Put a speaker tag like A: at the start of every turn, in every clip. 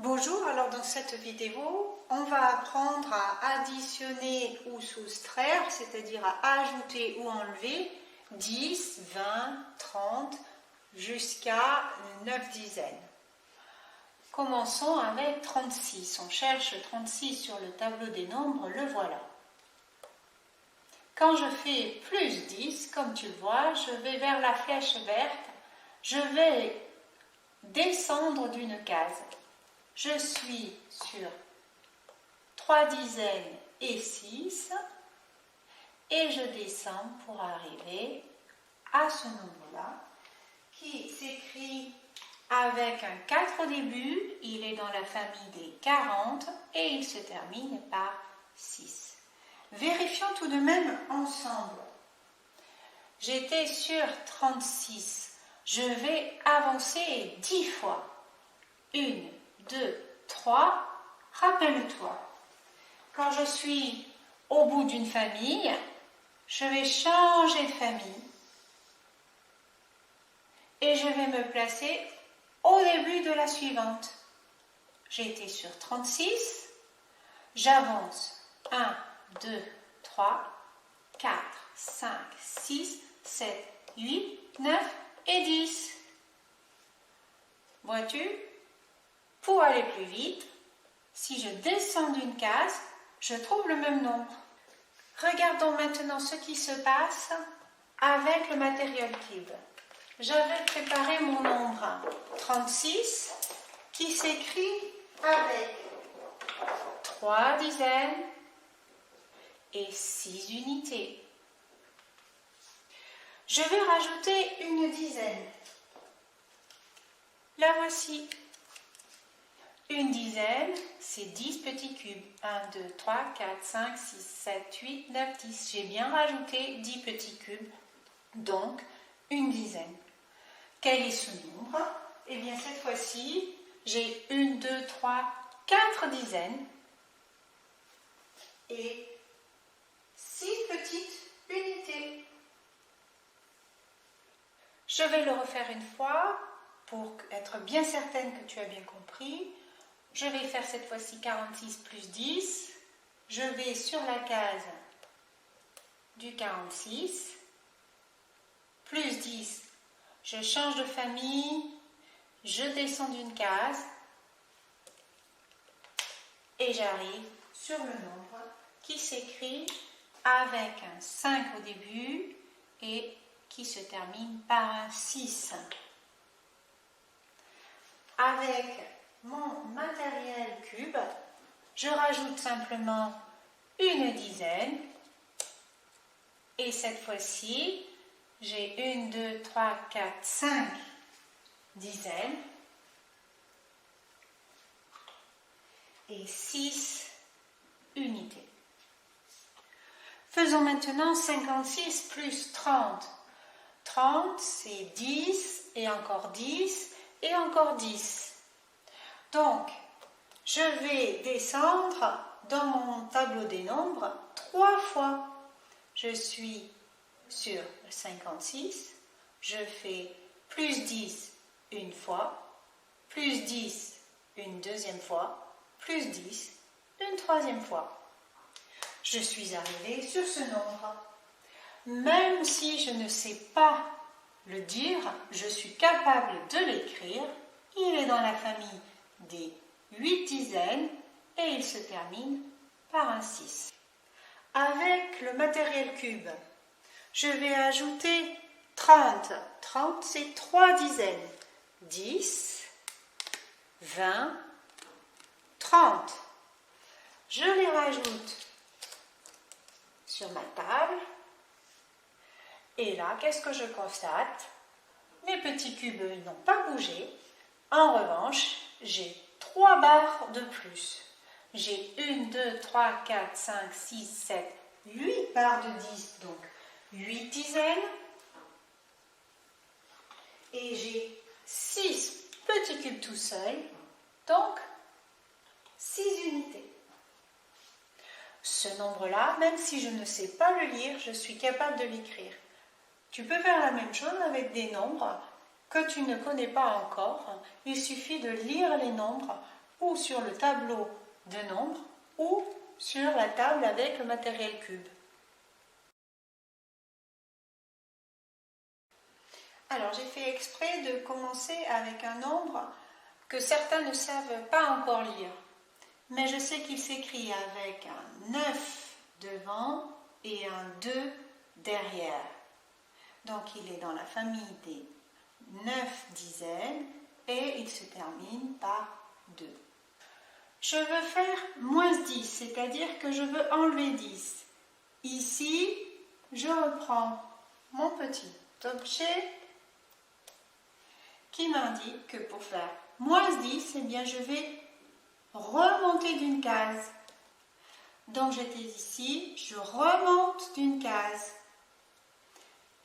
A: Bonjour, alors dans cette vidéo, on va apprendre à additionner ou soustraire, c'est-à-dire à ajouter ou enlever 10, 20, 30 jusqu'à 9 dizaines. Commençons avec 36. On cherche 36 sur le tableau des nombres, le voilà. Quand je fais plus 10, comme tu le vois, je vais vers la flèche verte, je vais descendre d'une case. Je suis sur 3 dizaines et 6 et je descends pour arriver à ce nombre-là qui s'écrit avec un 4 au début, il est dans la famille des 40 et il se termine par 6. Vérifions tout de même ensemble. J'étais sur 36, je vais avancer 10 fois. 1, 2, 3, rappelle-toi, quand je suis au bout d'une famille, je vais changer de famille et je vais me placer au début de la suivante. J'ai été sur 36, j'avance 1, 2, 3, 4, 5, 6, 7, 8, 9 et 10. Vois-tu ? Pour aller plus vite, si je descends d'une case, je trouve le même nombre. Regardons maintenant ce qui se passe avec le matériel cube. J'avais préparé mon nombre 36 qui s'écrit avec 3 dizaines et 6 unités. Je vais rajouter une dizaine. La voici. Une dizaine, c'est 10 petits cubes. 1, 2, 3, 4, 5, 6, 7, 8, 9, 10. J'ai bien rajouté 10 petits cubes, donc une dizaine. Quel est ce nombre? Eh bien, cette fois-ci, j'ai 1, 2, 3, 4 dizaines et 6 petites unités. Je vais le refaire une fois pour être bien certaine que tu as bien compris. Je vais faire cette fois-ci 46 plus 10. Je vais sur la case du 46. Plus 10. Je change de famille. Je descends d'une case. Et j'arrive sur le nombre qui s'écrit avec un 5 au début et qui se termine par un 6. Avec mon matériel cube, je rajoute simplement une dizaine et cette fois-ci, j'ai 1, 2, 3, 4, 5 dizaines et 6 unités. Faisons maintenant 56 plus 30. 30, c'est 10 et encore 10 et encore 10. Donc, je vais descendre dans mon tableau des nombres 3 fois. Je suis sur 56, je fais plus 10 une fois, plus 10 une deuxième fois, plus 10 une troisième fois. Je suis arrivée sur ce nombre. Même si je ne sais pas le dire, je suis capable de l'écrire. Il est dans la famille des 8 dizaines et il se termine par un 6. Avec le matériel cube, je vais ajouter 30. 30, c'est 3 dizaines. 10, 20, 30. Je les rajoute sur ma table. Et là, qu'est-ce que je constate? Mes petits cubes n'ont pas bougé. En revanche, j'ai 3 barres de plus. J'ai 1, 2, 3, 4, 5, 6, 7, 8 barres de 10, donc 8 dizaines. Et j'ai 6 petits cubes tout seuls, donc 6 unités. Ce nombre-là, même si je ne sais pas le lire, je suis capable de l'écrire. Tu peux faire la même chose avec des nombres que tu ne connais pas encore. Il suffit de lire les nombres ou sur le tableau de nombres ou sur la table avec le matériel cube. Alors j'ai fait exprès de commencer avec un nombre que certains ne savent pas encore lire. Mais je sais qu'il s'écrit avec un 9 devant et un 2 derrière. Donc il est dans la famille des 9 dizaines et il se termine par 2. Je veux faire moins 10, c'est-à-dire que je veux enlever 10. Ici, je reprends mon petit objet qui m'indique que pour faire moins 10, eh bien, je vais remonter d'une case. Donc j'étais ici, je remonte d'une case.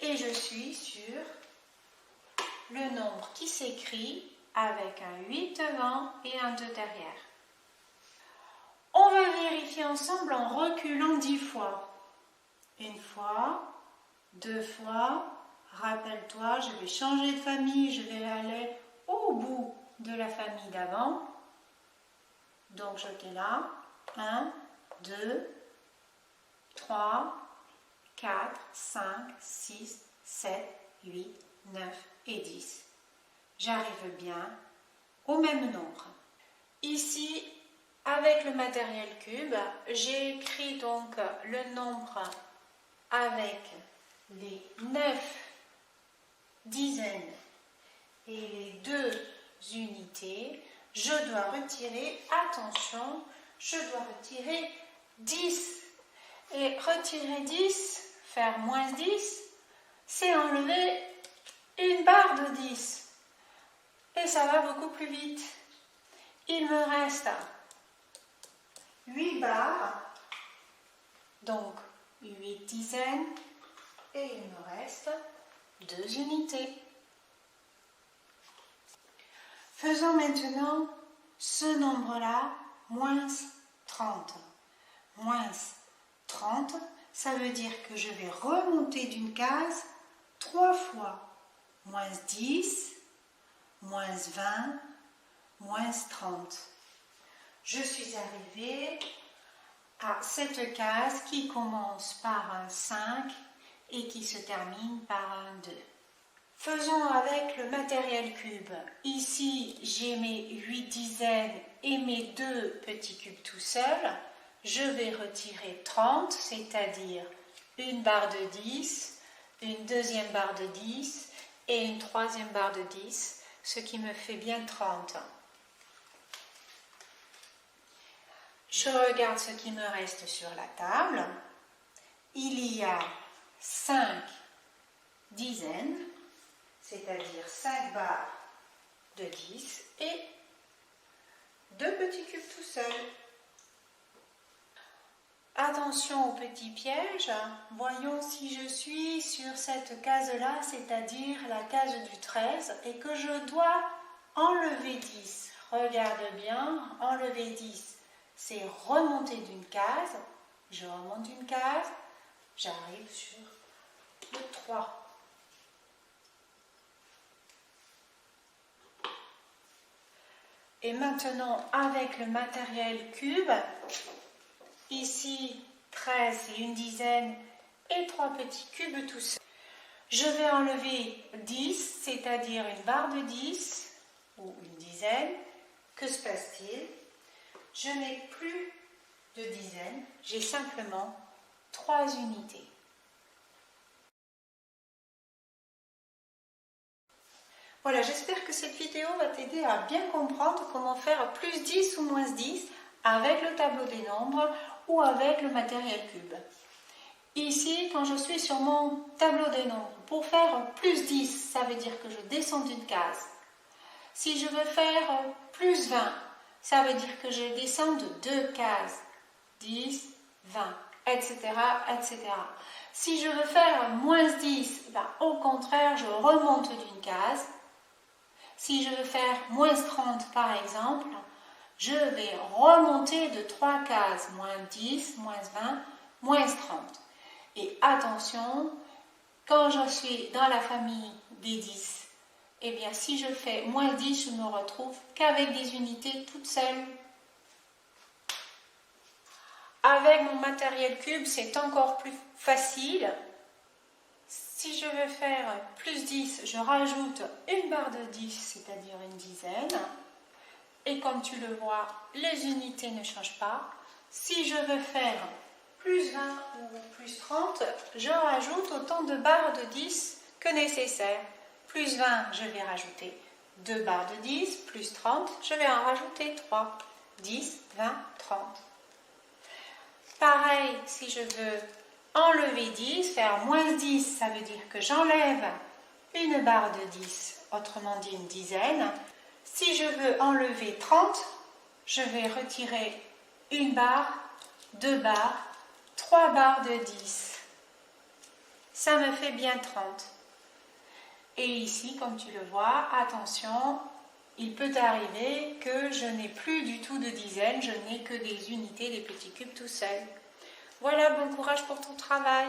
A: Et je suis sur le nombre qui s'écrit avec un 8 devant et un 2 derrière. On va vérifier ensemble en reculant 10 fois. Une fois, 2 fois. Rappelle-toi, je vais changer de famille, je vais aller au bout de la famille d'avant. Donc j'étais là. 1, 2, 3, 4, 5, 6, 7, 8, 9 et 10. J'arrive bien au même nombre. Ici, avec le matériel cube, j'ai écrit donc le nombre avec les 9 dizaines et les 2 unités. Je dois retirer, attention, je dois retirer 10. Et retirer 10, faire moins 10, c'est enlever une barre de 10. Et ça va beaucoup plus vite. Il me reste 8 barres, donc 8 dizaines, et il me reste 2 unités. Faisons maintenant ce nombre-là, moins 30. Moins 30, ça veut dire que je vais remonter d'une case 3 fois. Moins 10, moins 20, moins 30. Je suis arrivée à cette case qui commence par un 5 et qui se termine par un 2. Faisons avec le matériel cube. Ici, j'ai mes 8 dizaines et mes 2 petits cubes tout seuls. Je vais retirer 30, c'est-à-dire une barre de 10, une deuxième barre de 10 et une troisième barre de 10, ce qui me fait bien 30. Je regarde ce qui me reste sur la table. Il y a 5 dizaines, c'est-à-dire 5 barres de 10 et 2 petits cubes tout seuls. Attention au petit piège, voyons si je suis sur cette case-là, c'est-à-dire la case du 13, et que je dois enlever 10. Regarde bien, enlever 10, c'est remonter d'une case. Je remonte d'une case, j'arrive sur le 3. Et maintenant, avec le matériel cube, ici 13 et une dizaine et 3 petits cubes tout seuls. Je vais enlever 10, c'est-à-dire une barre de 10 ou une dizaine. Que se passe-t-il? Je n'ai plus de dizaines, j'ai simplement 3 unités. Voilà, j'espère que cette vidéo va t'aider à bien comprendre comment faire plus 10 ou moins 10 avec le tableau des nombres ou avec le matériel cube. Ici, quand je suis sur mon tableau des nombres, pour faire plus 10, ça veut dire que je descends d'une case. Si je veux faire plus 20, ça veut dire que je descends de 2 cases. 10, 20, etc., etc. Si je veux faire moins 10, au contraire, je remonte d'une case. Si je veux faire moins 30, par exemple, je vais remonter de 3 cases, moins 10, moins 20, moins 30. Et attention, quand je suis dans la famille des 10, Eh bien, si je fais moins 10, je me retrouve qu'avec des unités toutes seules. Avec mon matériel cube, c'est encore plus facile. Si je veux faire plus 10, je rajoute une barre de 10, c'est-à-dire une dizaine. Et comme tu le vois, les unités ne changent pas. Si je veux faire plus 20 ou plus 30, je rajoute autant de barres de 10 que nécessaire. Plus 20, je vais rajouter 2 barres de 10. Plus 30, je vais en rajouter 3. 10, 20, 30. Pareil, si je veux enlever 10, faire moins 10, ça veut dire que j'enlève une barre de 10, autrement dit une dizaine. Si je veux enlever 30, je vais retirer une barre, 2 barres, 3 barres de 10. Ça me fait bien 30. Et ici, comme tu le vois, attention, il peut arriver que je n'ai plus du tout de dizaines, je n'ai que des unités, des petits cubes tout seuls. Voilà, bon courage pour ton travail.